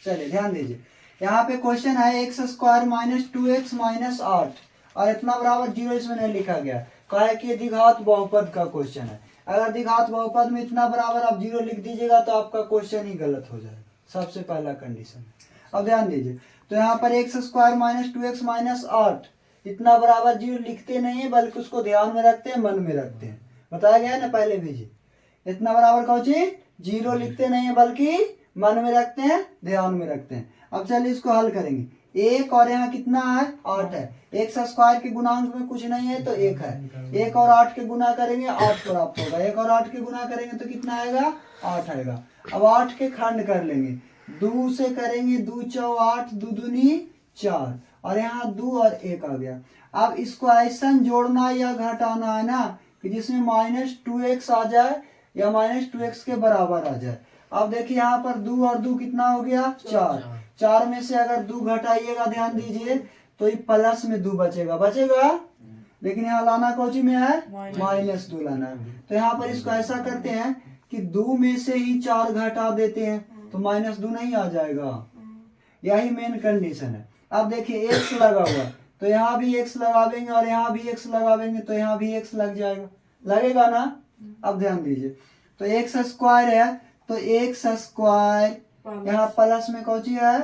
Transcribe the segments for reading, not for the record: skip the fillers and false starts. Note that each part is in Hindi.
चलिए ध्यान दीजिए, यहाँ पे क्वेश्चन है x square minus 2x minus 8 और इतना बराबर 0 इसमें नहीं लिखा गया, कहा है कि द्विघात बहुपद का क्वेश्चन है। अगर द्विघात बहुपद में इतना बराबर आप 0 लिख दीजिएगा तो आपका क्वेश्चन ही गलत हो जाएगा, सबसे पहला कंडीशन। अब ध्यान दीजिए, तो यहाँ पर x square minus 2x minus 8 इतना बराबर 0 लिखते नहीं है, बल्कि उसको ध्यान में रखते हैं, मन में रखते हैं। बताया गया है ना पहले भी जी, इतना बराबर कौन चीज 0 लिखते नहीं है, बल्कि मन में रखते हैं, ध्यान में रखते हैं। अब चलिए इसको हल करेंगे। एक और यहाँ कितना है 8 है, एक्स स्क्वायर के गुणांक में कुछ नहीं है तो 1 है, 1 और 8 के गुना करेंगे 8 प्राप्त होगा, 1 और 8 के गुना करेंगे तो कितना आएगा 8 आएगा। अब 8 के खंड कर लेंगे, 2 से करेंगे 2 चौ 8, 2 दूनी 4 और यहाँ 2 और 1 आ गया। अब इसको ऐसा जोड़ना या घटाना है ना कि जिसमें माइनस 2x आ जाए या माइनस 2x के बराबर आ जाए। अब देखिए यहाँ पर 2 और 2 कितना हो गया 4, 4 में से अगर 2 घटाइएगा ध्यान दीजिए तो ये प्लस में 2 बचेगा, लेकिन यहाँ लाना कौची में है माइनस 2 लाना है। तो यहाँ पर इसको ऐसा करते हैं कि 2 में से ही 4 घटा देते हैं तो माइनस 2 नहीं आ जाएगा, यही मेन कंडीशन है। अब देखिए x लगा हुआ तो यहाँ भी x लगावेंगे और यहाँ भी x लगावेंगे तो यहाँ भी x लग जाएगा, लगेगा ना। अब ध्यान दीजिए, तो एक्स स्क्वायर है तो एक्स स्क्वायर यहाँ प्लस में कौची है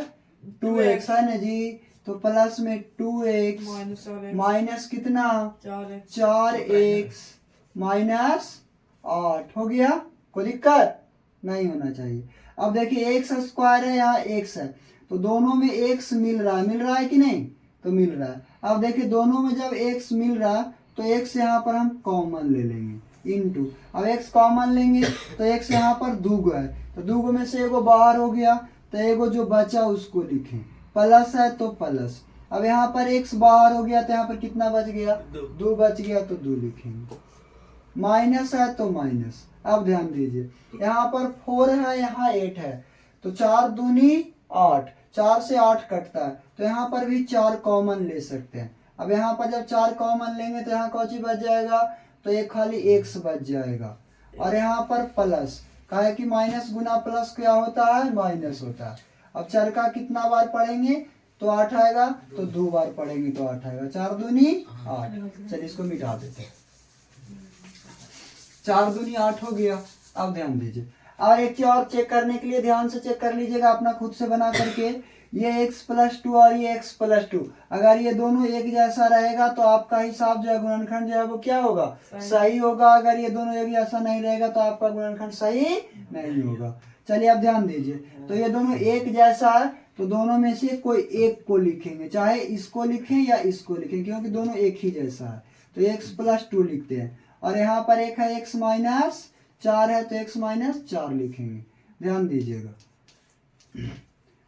2x है ना जी, तो प्लस में 2x माइनस कितना 4x माइनस 8 हो गया, कोई दिक्कत नहीं होना चाहिए। अब देखिए एक्स स्क्वायर है यहाँ x है तो दोनों में x मिल रहा है कि नहीं, तो मिल रहा है। अब देखिए दोनों में जब x मिल रहा है तो x यहाँ पर हम कॉमन ले लेंगे इनटू, अब x कॉमन लेंगे तो x यहाँ पर दूगो है तो दूगो में से एगो बाहर हो गया तो एगो जो बचा उसको लिखें, प्लस है तो प्लस। अब यहाँ पर x बाहर हो गया तो यहाँ पर कितना बच गया 2 बच गया तो 2 लिखेंगे, माइनस है तो माइनस। अब ध्यान दीजिए यहाँ पर 4 है यहाँ 8 है तो 4 दूनी 8, 4 से 8 कटता है तो यहाँ पर भी 4 कॉमन ले सकते हैं। अब यहाँ पर जब 4 कॉमन लेंगे तो यहाँ कौची बच जाएगा, तो एक खाली x बच जाएगा और यहाँ पर प्लस, कहा है कि माइनस गुना प्लस क्या होता है माइनस होता है। अब चर का कितना बार पढ़ेंगे तो 8 आएगा, तो 2 बार पढ़ेंगे तो 8 आएगा, 4 दूनी 8। चलिए इसको मिटा देते हैं, 4 दूनी 8 हो गया। अब ध्यान दीजिए और एक चीज और चेक करने के लिए ध्यान से चेक कर लीजिएगा अपना खुद से बना करके, ये x प्लस 2 और ये x प्लस 2 अगर ये दोनों एक जैसा रहेगा तो आपका हिसाब जो है गुणनखंड जो है वो क्या होगा सही होगा, अगर ये दोनों एक जैसा नहीं रहेगा तो आपका गुणनखंड सही नहीं होगा। चलिए अब ध्यान दीजिए, तो ये दोनों एक जैसा है तो दोनों में से कोई एक को लिखेंगे, चाहे इसको लिखें या इसको लिखें क्योंकि दोनों एक ही जैसा है, तो x प्लस 2 लिखते हैं और यहाँ पर एक है x माइनस 4 है तो x माइनस 4 लिखेंगे, ध्यान दीजिएगा।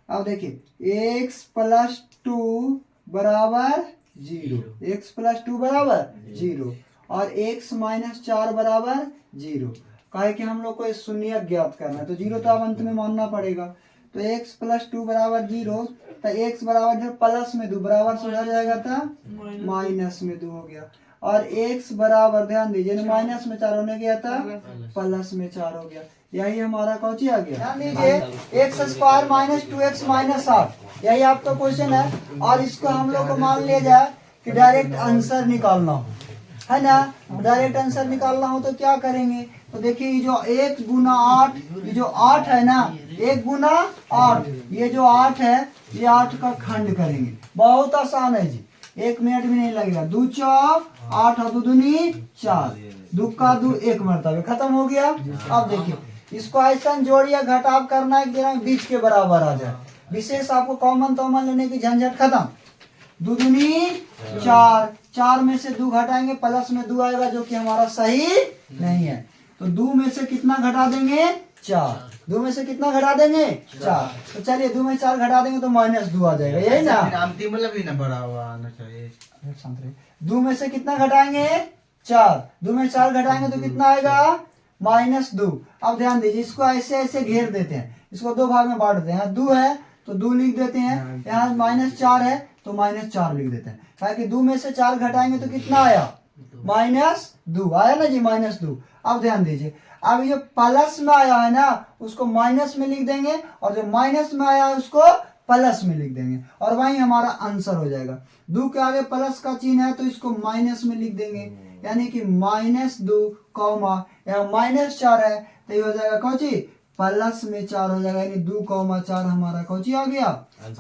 अब देखिए x प्लस 2 बराबर 0, x प्लस 2 बराबर 0 और x माइनस 4 बराबर 0, कहे कि हम लोग को शून्य ज्ञात करना है तो 0 तो अब अंत में मानना पड़ेगा। तो x प्लस 2 बराबर 0 तो x बराबर जो प्लस में 2 बराबर से हो जाएगा था माइनस में 2 हो गया और x बराबर ध्यान दीजिए माइनस में 4 होने गया था प्लस में 4 हो गया, यही हमारा कौची आ गया। ध्यान दीजिए x square minus 2x minus 8 यही आपका क्वेश्चन है और इसको हम लोग को मान लिया जाए कि डायरेक्ट आंसर निकालना हो, है ना। डायरेक्ट आंसर निकालना हो तो क्या करेंगे, तो देखिए ये जो 1 गुना 8 ये जो 8 है ना 1 गुना 8 ये जो 8 है ये 8 का खंड करेंगे, बहुत आसान है जी, 1 मिनट भी नहीं लगेगा। 2 चौक 8 और 2 दूनी 4, 2 का 2 1 मरतबे खत्म हो गया। अब देखिए इसको ऐसा जोड़ या घटाव करना है कि बीच के बराबर आ जाए, विशेष आपको कॉमन तॉमन लेने की झंझट खत्म। 2 दूनी 4, 4 में से 2 घटाएंगे प्लस में 2 आएगा जो कि हमारा सही नहीं है, तो 2 में से कितना घटा देंगे 4, 2 में से कितना घटा देंगे 4, तो चलिए 2 में 4 घटा देंगे तो माइनस 2 आ जाएगा, यही ना। 2 में से कितना घटाएंगे 4, 2 में 4 घटाएंगे तो कितना आएगा माइनस 2। अब ध्यान दीजिए इसको ऐसे ऐसे घेर देते हैं, इसको 2 भाग में बांट देते हैं, 2 है तो 2 लिख देते हैं, यहाँ माइनस 4 है तो माइनस 4 लिख देते हैं, ताकि 2 में से 4 घटाएंगे तो कितना आया माइनस 2 आया ना जी, माइनस 2। अब ध्यान दीजिए अब ये प्लस में आया है ना उसको माइनस में लिख देंगे और जो माइनस में आया है उसको प्लस में लिख देंगे और वही हमारा आंसर हो जाएगा। 2 के आगे प्लस का चिन्ह है तो इसको माइनस में लिख देंगे, यानी कि -2 कॉमा यहाँ -4 है तो ये हो जाएगा कौची प्लस में 4 हो जाएगा, यानी 2,4 हमारा कौची आ गया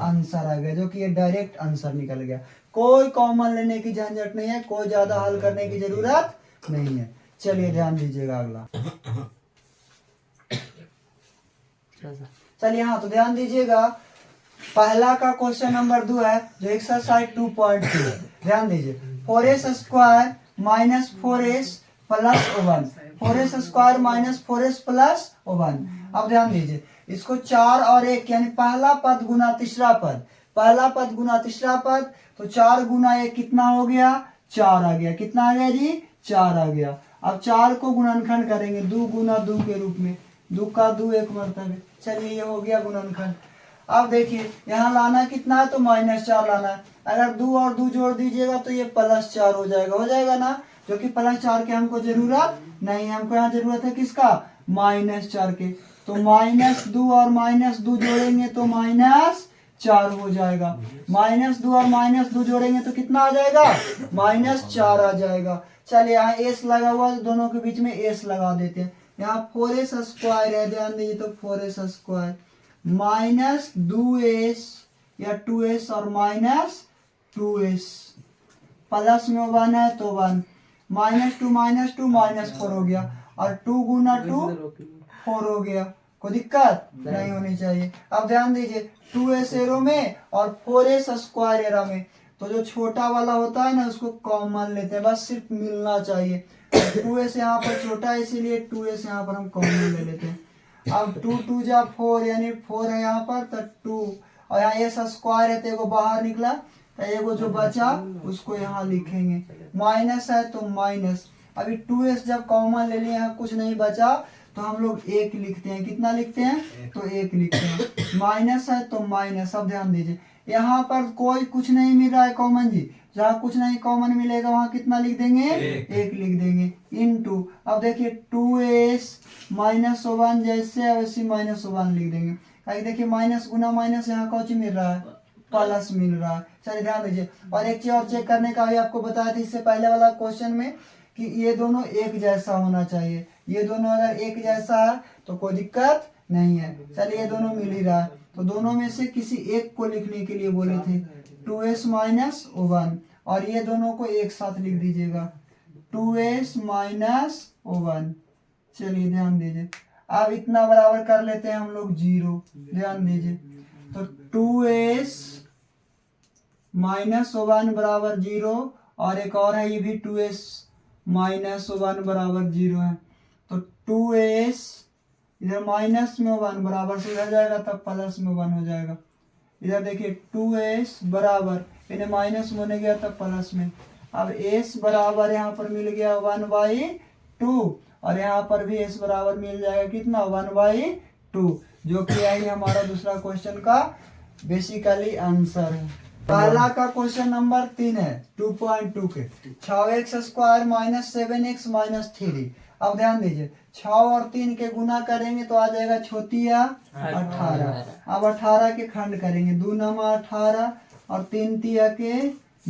आंसर आ गया, जो कि ये डायरेक्ट आंसर निकल गया। कोई कॉमन लेने की झंझट नहीं है, कोई ज्यादा हल करने की जरूरत नहीं है। चलिए ध्यान दीजिएगा अगला। चलिए हाँ तो ध्यान दीजिएगा, पहला का क्वेश्चन नंबर 2 है जो एक्सरसाइज 2.2 है। ध्यान दीजिए 4s² minus 4s plus 1, 4s² minus 4s plus 1। अब ध्यान दीजिए इसको 4 और 1 यानी पहला पद गुना तीसरा पद, पहला पद गुना तीसरा पद, तो 4 गुना 1 कितना हो गया 4 आ गया। कितना आ गया जी 4 आ गया। अब 4 को गुणनखंड करेंगे 2 गुना 2 के रूप में, 2 का 2 एक मरतबे। चलिए ये हो गया गुणनखंड। अब देखिए यहाँ लाना कितना है तो -4 लाना है, अगर 2 और 2 जोड़ दीजिएगा तो ये +4 हो जाएगा ना, जो कि +4 के हमको जरूरत नहीं है, हमको यहाँ जरूरत है किसका -4 के। तो -2 और -2 जोड़ेंगे तो -4 हो जाएगा, -2 और -2 जोड़ेंगे तो कितना आ जाएगा -4 आ जाएगा। चलिए यहाँ एस लगा हुआ है, दोनों के बीच में एस लगा देते हैं। यहाँ 4s² है, ध्यान दीजिए तो 4s² -2s या 2s और -2s प्लस में 1 है तो 1, -2 -4 हो गया और 2 गुना 2 4 हो गया, कोई दिक्कत नहीं होनी चाहिए। अब ध्यान दीजिए 2s एरो में और 4s² एरो में, तो जो छोटा वाला होता है ना उसको कॉमन लेते हैं, बस सिर्फ मिलना चाहिए। 2s यहाँ पर छोटा है इसीलिए 2s यहाँ पर हम कॉमन ले लेते हैं। अब 2 2 जा 4 यानी 4 है यहाँ पर तो 2 और यहाँ s² है तो एगो बाहर निकला तो एगो जो बचा उसको यहाँ लिखेंगे, माइनस है तो माइनस। अभी 2s जब कॉमन ले लिए यहाँ कुछ नहीं बचा तो हम लोग 1 लिखते हैं। कितना लिखते हैं तो 1 लिखते हैं, माइनस है तो माइनस। अब ध्यान दीजिए यहाँ पर कोई कुछ नहीं मिल रहा है कॉमन जी, जहाँ कुछ नहीं कॉमन मिलेगा वहां कितना लिख देंगे 1 लिख देंगे इनटू। अब देखिए 2s -1 जैसे वैसे -1 लिख देंगे, कहीं देखिए माइनस गुना माइनस यहाँ कौन मिल रहा है प्लस मिल रहा है। चलिए ध्यान दीजिए और एक चीज और चेक करने का भी आपको बताया था इससे पहले वाला क्वेश्चन में कि ये दोनों एक जैसा होना चाहिए, ये दोनों अगर एक जैसा है तो कोई दिक्कत नहीं है। चलिए ये दोनों मिल ही रहा है तो दोनों में से किसी एक को लिखने के लिए बोले थे 2s -1 और ये दोनों को एक साथ लिख दीजिएगा 2s -1। चलिए ध्यान दीजिए अब इतना बराबर कर लेते हैं हम लोग 0। ध्यान दीजिए तो 2s -1 बराबर 0 और एक और है ये भी 2s -1 बराबर 0 है, तो 2s इधर माइनस में 1 बराबर से हो जाएगा तब प्लस में 1 हो जाएगा। इधर देखिए 2s बराबर इन्हें माइनस में होने गया तब प्लस में। अब s बराबर यहाँ पर मिल गया 1/2 और यहाँ पर भी s बराबर मिल जाएगा कितना 1/2, जो कि यही हमारा दूसरा क्वेश्चन का बेसिकली आंसर है। पहला का क्वेश्चन नंबर 3 है 2.2 के 6x² -7x -3। अब ध्यान दीजिए 6 और 3 के गुना करेंगे तो आ जाएगा छोटिया 18। अब 18 के खंड करेंगे 2 नमा 18 और 3 तिया के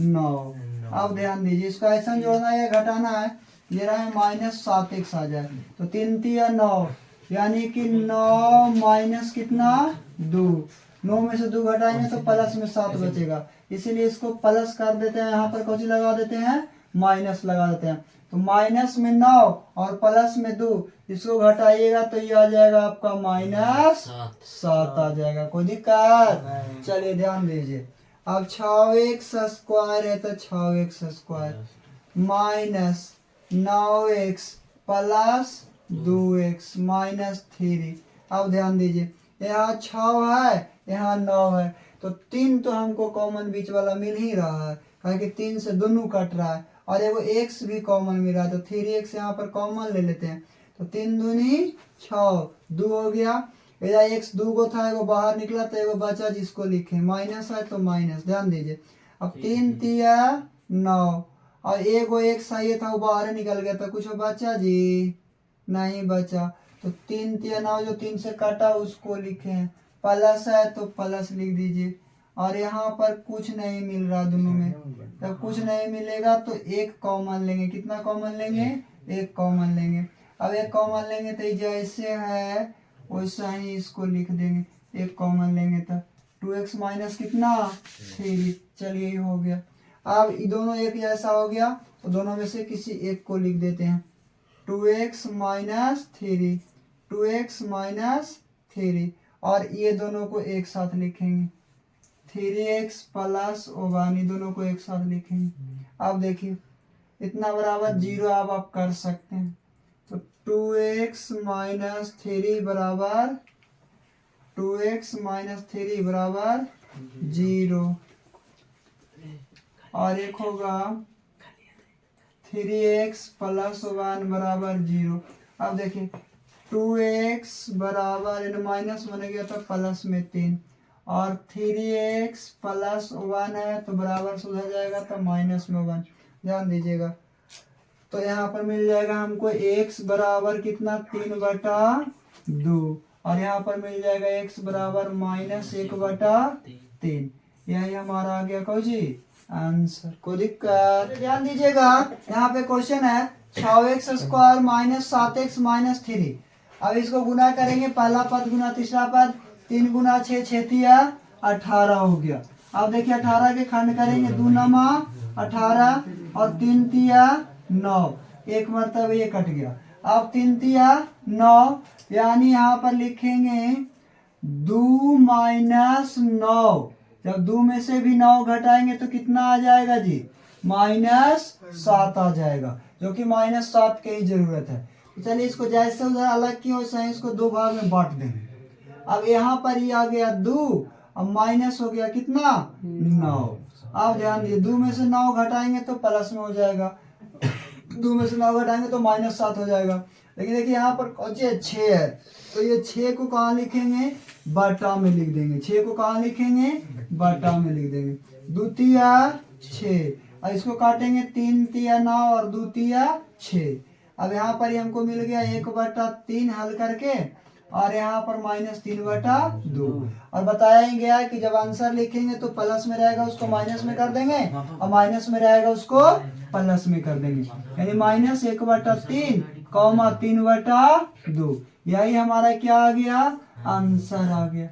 9। अब ध्यान दीजिए इसको ऐसा जोड़ना है घटाना है, ये रहा है -7x आ जाए तो 3 तिया 9 यानी कि 9 माइनस कितना 2, 9 में से 2 घटाएंगे तो प्लस में 7 बचेगा, इसीलिए इसको प्लस कर देते हैं, यहाँ पर कौन लगा देते हैं माइनस लगा देते हैं। तो माइनस में 9 और प्लस में 2 इसको घटाइएगा तो ये आ जाएगा आपका -7 आ जाएगा, कोई दिक्कत। चलिए ध्यान दीजिए अब 6x² है तो 6x² -9x प्लस 2x -3। अब ध्यान दीजिए यहाँ 6 है यहाँ 9 है तो 3 तो हमको कॉमन बीच वाला मिल ही रहा है, क्योंकि 3 से दोनों कट रहा है और एगो x भी कॉमन मिल रहा है तो 3x यहाँ पर कॉमन ले लेते हैं तो 3 दूनी 6 2 हो गया। इधर x 2 गो था एगो बाहर निकला तो एगो बचा जिसको लिखे माइनस है तो माइनस। ध्यान दीजिए अब 3 तिया 9 और एगो x है ये था वो बाहर निकल गया तो कुछ बचा जी नहीं बचा, तो 3 3 9 जो 3 से काटा उसको लिखे हैं, प्लस है तो प्लस लिख दीजिए। और यहाँ पर कुछ नहीं मिल रहा दोनों में, जब कुछ नहीं मिलेगा तो एक कॉमन लेंगे। कितना कॉमन लेंगे? एक कॉमन लेंगे। अब एक कॉमन लेंगे तो जैसे है वैसा ही इसको लिख देंगे। एक कॉमन लेंगे तो 2x माइनस कितना 3। चलिए ये हो गया। अब ये दोनों एक जैसा हो गया तो दोनों में से किसी एक को लिख देते हैं। 2x माइनस 3, 2x माइनस 3, और ये दोनों को एक साथ लिखेंगे। 3x प्लस 1 दोनों को एक साथ लिखेंगे। अब देखिए इतना बराबर 0 आप कर सकते हैं। तो 2x माइनस 3 बराबर 2x माइनस 3 बराबर 0, और एक होगा 3x प्लस 1 बराबर 0। अब देखिए 2x बराबर माइनस बन गया तो प्लस में 3, और 3x प्लस 1 है तो बराबर से उधर जाएगा तो माइनस में 1। ध्यान दीजिएगा, तो यहाँ पर मिल जाएगा हमको x बराबर कितना 3/2, और यहाँ पर मिल जाएगा x बराबर माइनस 1/3। यही हमारा आ गया कहो जी आंसर। कोई दिक्कत? ध्यान दीजिएगा, यहाँ पे क्वेश्चन है 6x square minus 7x minus 3। अब इसको गुना करेंगे, पहला पद गुना तीसरा पद, 3 गुना 6 6 18 हो गया। अब देखिए 18 के खंड करेंगे, 2 नमा 18 और 3 तिया 9, एक मरतबा ये कट गया। अब 3 तिया 9, यानी यहाँ पर लिखेंगे 2 माइनस 9। जब 2 में से भी 9 घटाएंगे तो कितना आ जाएगा जी? -7 आ जाएगा, जो कि -7 की ही जरूरत है। तो चलिए इसको जैसे उधर अलग किया वैसे ही इसको 2 भाग में बांट देंगे। अब यहाँ पर ही आ गया 2, अब माइनस हो गया कितना 9। अब ध्यान दीजिए 2 में से 9 घटाएंगे तो प्लस में हो जाएगा, 2 में से 9 घटाएंगे तो -7 हो जाएगा। लेकिन देखिए यहाँ पर 6 है, तो ये 6 को कहाँ लिखेंगे? बटा में लिख देंगे। 6 को कहाँ लिखेंगे? बटा में लिख देंगे। 2 तिया 6, और इसको काटेंगे 3 तिया 9 और 2 तिया 6। अब यहाँ पर हमको मिल गया 1/3 हल करके, और यहाँ पर -3/2। और बताया ही गया है कि जब आंसर लिखेंगे तो प्लस में रहेगा उसको माइनस में कर देंगे, और माइनस में रहेगा उसको प्लस में कर देंगे, यानी -1/3 कॉमा 3/2। यही हमारा क्या आ गया? आंसर आ गया।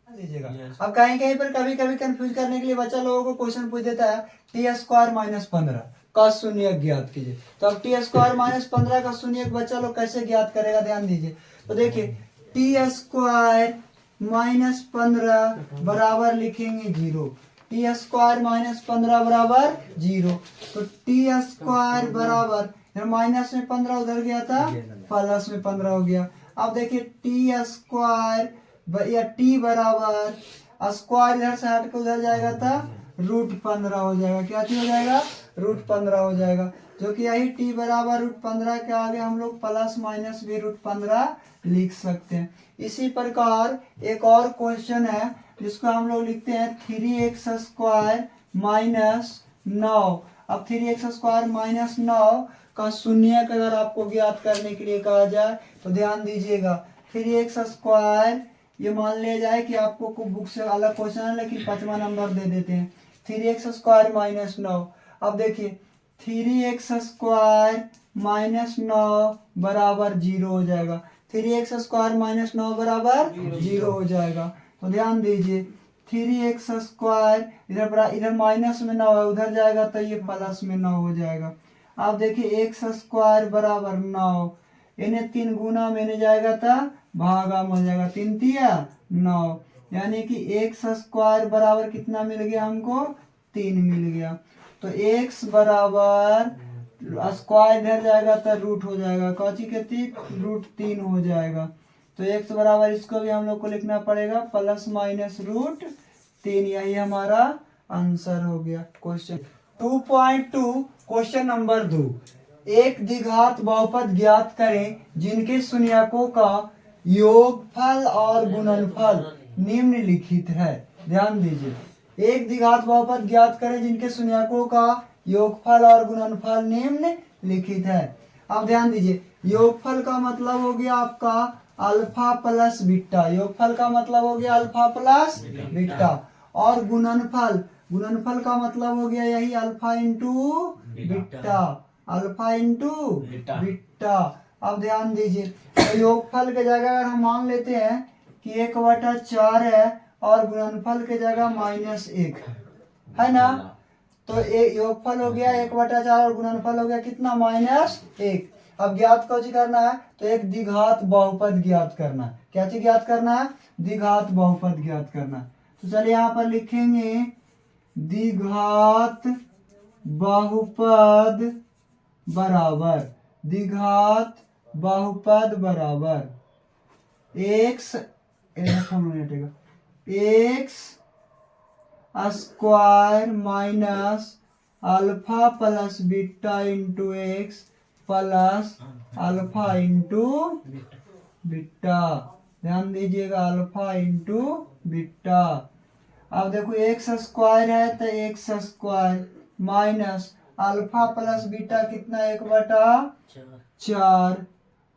लीजिएगा, अब कहीं कहीं पर कभी कभी कंफ्यूज करने के लिए बच्चा लोगों को क्वेश्चन पूछ देता है t स्क्वायर -15 का शून्यक ज्ञात कीजिए। तो अब t स्क्वायर -15 का शून्यक बच्चा लोग कैसे ज्ञात करेगा? ध्यान दीजिए, तो देखिए t स्क्वायर -15 बराबर लिखेंगे 0। t स्क्वायर -15 बराबर 0, तो t स्क्वायर बराबर माइनस में 15 उधर गया था, प्लस में 15 हो गया। अब देखिए t स्क्वायर या t बराबर स्क्वायर इधर से हट के उधर जाएगा था √15 हो जाएगा। क्या हो जाएगा? √15 हो जाएगा, जो कि यही t बराबर √15 के आगे हम लोग प्लस माइनस भी √15 लिख सकते हैं। इसी प्रकार एक और क्वेश्चन है जिसको हम लोग लिखते हैं 3x स्क्वायर -9। अब 3x स्क्वायर -9 का शून्यक अगर आपको ज्ञात करने के लिए कहा जाए तो ध्यान दीजिएगा, 3x स्क्वायर ये मान लिया जाए कि आपको बुक से अलग क्वेश्चन है लेकिन 5वां नंबर दे देते हैं। 3x square -9। अब देखिए 3x स्क्वायर -9 बराबर 0 हो जाएगा। 3x स्क्वायर -9 बराबर 0 हो जाएगा। तो ध्यान दीजिए 3x स्क्वायर इधर माइनस में 9 है, उधर जाएगा तो ये प्लस में 9 हो जाएगा। अब देखिए x स्क्वायर बराबर 9, इन्हें 3 गुना में जाएगा था भागा में हो जाएगा, 3 तिया 9, यानी कि x स्क्वायर बराबर कितना मिल गया हमको? 3 मिल गया। तो x बराबर स्क्वायर इधर जाएगा तो रूट हो जाएगा, कौची के 3 √3 हो जाएगा। तो x बराबर इसको भी हम लोग को लिखना पड़ेगा प्लस माइनस √3। यही हमारा आंसर हो गया। क्वेश्चन 2.2 क्वेश्चन नंबर 2, एक द्विघात बहुपद ज्ञात करें जिनके शून्यकों का योगफल और गुणनफल निम्नलिखित है। ध्यान दीजिए, एक द्विघात बहुपद ज्ञात करें जिनके शून्यकों का योगफल और गुणनफल निम्नलिखित है। अब ध्यान दीजिए योगफल का मतलब हो गया आपका अल्फा प्लस बीटा, योगफल का मतलब हो गया अल्फा प्लस बीटा। और गुणनफल, गुणनफल का मतलब हो गया यही alpha into beta, alpha into beta. अब ध्यान दीजिए, तो योगफल के जगह अगर हम मान लेते हैं कि 1/4 है और गुणनफल के जगह -1 है ना, तो योगफल हो गया 1/4 और गुणनफल हो गया कितना -1। अब ज्ञात कौन सी करना है, तो एक द्विघात बहुपद ज्ञात करना है। क्या चीज ज्ञात करना है, द्विघात बहुपद ज्ञात करना है। तो चलिए यहाँ पर लिखेंगे द्विघात बहुपद बराबर, द्विघात बहुपद बराबर x square minus alpha plus beta into x plus alpha into beta. ध्यान दीजिएगा, अल्फा इंटू बीटा। अब देखो एक्स स्क्वायर है तो x square minus alpha plus beta कितना 1/4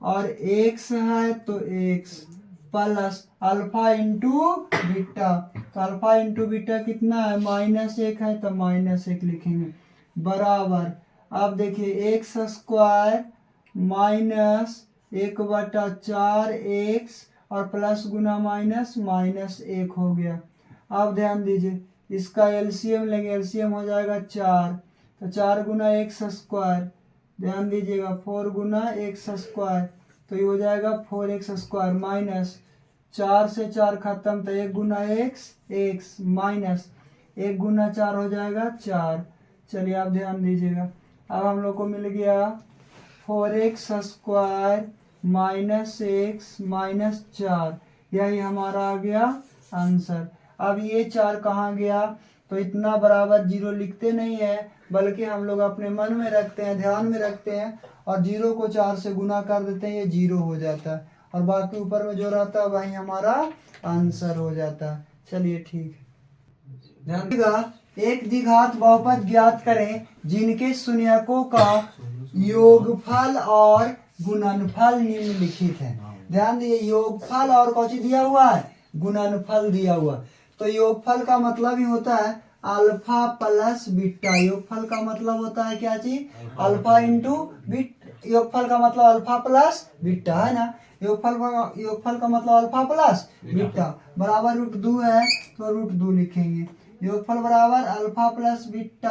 और एक्स है तो x plus alpha into beta, तो अल्फा इंटू बीटा कितना है -1 है तो -1 लिखेंगे बराबर। अब देखिए एक्स स्क्वायर माइनस 1/4 एक्स और प्लस गुना माइनस -1 हो गया। अब ध्यान दीजिए, इसका एलसीएम लेंगे, एलसीएम हो जाएगा 4, तो 4 गुना एक्स स्क्वायर, ध्यान दीजिएगा 4 गुना एक्स स्क्वायर, तो ये हो जाएगा 4x स्क्वायर माइनस 4 से 4 खत्म, तो 1 गुना एक्स माइनस 1 गुना 4 हो जाएगा 4। चलिए आप ध्यान दीजिएगा, अब हम लोग को मिल गया 4x square minus x minus 4, यही हमारा आ गया आंसर। अब ये 4 कहाँ गया, तो इतना बराबर 0 लिखते नहीं है, बल्कि हम लोग अपने मन में रखते हैं, ध्यान में रखते हैं और 0 को 4 से गुना कर देते हैं, ये 0 हो जाता है और बाकी ऊपर में जो रहता है वही हमारा आंसर हो जाता है। चलिए ठीक है, ध्यान दीजिएगा, एक द्विघात बहुपद ज्ञात करें जिनके शून्यकों का योगफल और गुणनफल निम्नलिखित है। ध्यान दीजिए, योगफल और कौन सी दिया हुआ है, गुणनफल दिया हुआ। तो योगफल का मतलब ही होता है अल्फा प्लस बीटा, योगफल का मतलब होता है क्या चीज, अल्फा इंटू बीटा, योगफल का मतलब अल्फा प्लस बीटा है ना, योगफल का मतलब अल्फा प्लस बीटा बराबर √2 है तो √2 लिखेंगे, योगफल बराबर अल्फा प्लस बीटा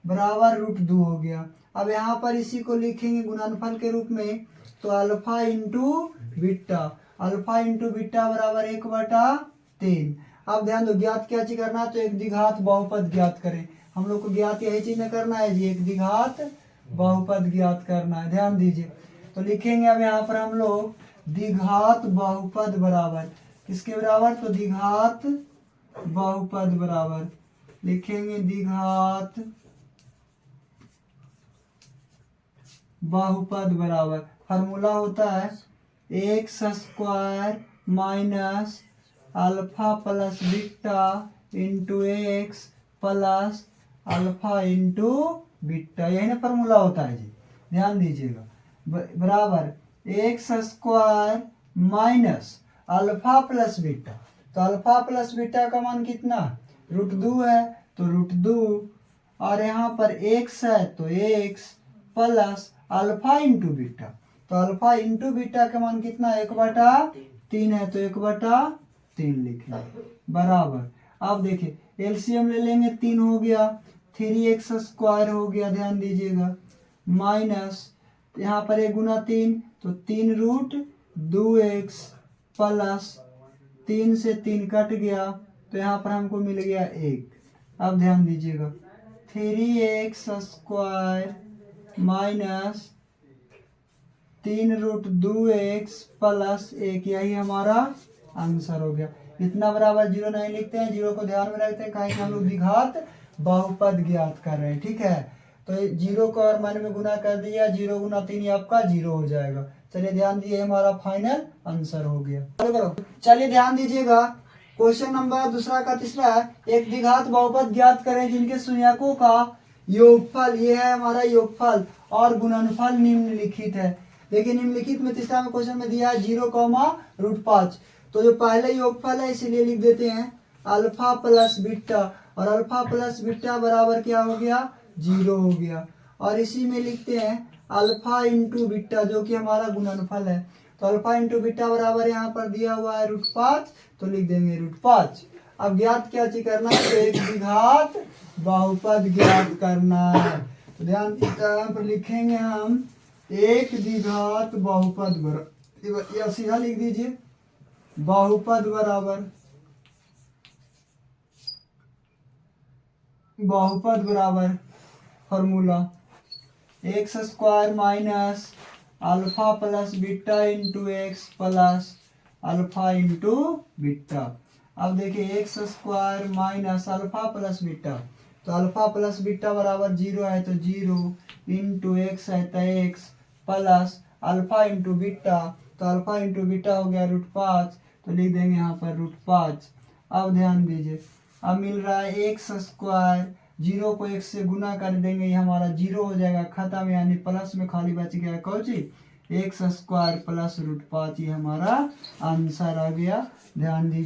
बराबर √2 हो गया। अब यहाँ पर इसी को लिखेंगे गुणनफल के रूप में, तो alpha into beta, alpha into beta बराबर 1/3। अब ध्यान दो, ज्ञात क्या चीज करना है, तो एक द्विघात बहुपद ज्ञात करें। हम लोग को ज्ञात यही चीज में करना है जी, एक द्विघात बहुपद ज्ञात करना है। ध्यान दीजिए, तो लिखेंगे अब यहाँ पर हम लोग द्विघात बहुपद बराबर किसके बराबर, तो द्विघात बहुपद बराबर लिखेंगे द्विघात बहुपद बराबर, फार्मूला होता है x square minus alpha plus beta into x plus alpha into beta, यही ना फार्मूला होता है जी, ध्यान दीजिएगा, बराबर x square minus alpha plus beta, तो अल्फा प्लस बीटा का मान कितना √2 है तो √2 और यहाँ पर एक्स है तो x plus alpha into beta, तो अल्फा इंटू बीटा का मान कितना 1/3 है तो 1/3 लिखें बराबर। अब देखिए एलसीएम ले लेंगे, 3 हो गया, 3x स्क्वायर हो गया, ध्यान दीजिएगा माइनस यहाँ पर 1 गुना 3 तो 3√2x प्लस 3 से 3 कट गया तो यहाँ पर हमको मिल गया 1। अब ध्यान दीजिएगा 3x square minus 3√2x plus 1, यही हमारा आंसर हो गया। इतना बराबर 0 नहीं लिखते हैं, 0 को ध्यान में रखते हैं, कहीं हम लोग द्विघात बहुपद ज्ञात कर रहे हैं, ठीक है। तो 0 को और मन में गुना कर दिया, 0 गुना 3 आपका 0 हो जाएगा। चलिए ध्यान दीजिए, हमारा फाइनल आंसर हो गया। चलिए ध्यान दीजिएगा, क्वेश्चन नंबर दूसरा का तीसरा है, एक द्विघात बहुपद ज्ञात करें जिनके शून्यकों का योगफल, ये है हमारा योगफल और गुणनफल निम्नलिखित है। देखिए निम्नलिखित में तीसरा में क्वेश्चन में दिया है 0,√5। तो जो पहले योगफल है इसीलिए लिख देते हैं अल्फा प्लस बीटा, और अल्फा प्लस बीटा बराबर क्या हो गया 0 हो गया। और इसी में लिखते हैं अल्फा इंटू बीटा जो कि हमारा गुणनफल है। तो अल्फा इंटू बीटा बराबर यहाँ पर दिया हुआ है √5, तो लिख देंगे √5। अब ज्ञात क्या चीज करना है, तो एक द्विघात बहुपद ज्ञात करना है। तो ध्यान यहाँ पर लिखेंगे हम एक द्विघात बहुपद बराबर, या सीधा लिख दीजिए बहुपद बराबर formula x² minus alpha plus beta into x plus alpha into beta. अब देखिए x² minus alpha plus beta, तो अल्फा प्लस बीटा बराबर 0 है तो 0 इंटू एक्स है तो x plus alpha into beta, तो अल्फा इंटू बीटा हो गया √5, तो लिख देंगे यहाँ पर √5। अब ध्यान दीजिए अब मिल रहा है x², 0 को x से गुना कर देंगे ये हमारा 0 हो जाएगा खत्म, यानी प्लस में खाली बच गया कौन चीज x² प्लस √5, ये हमारा आंसर आ गया। ध्यान दीजिए।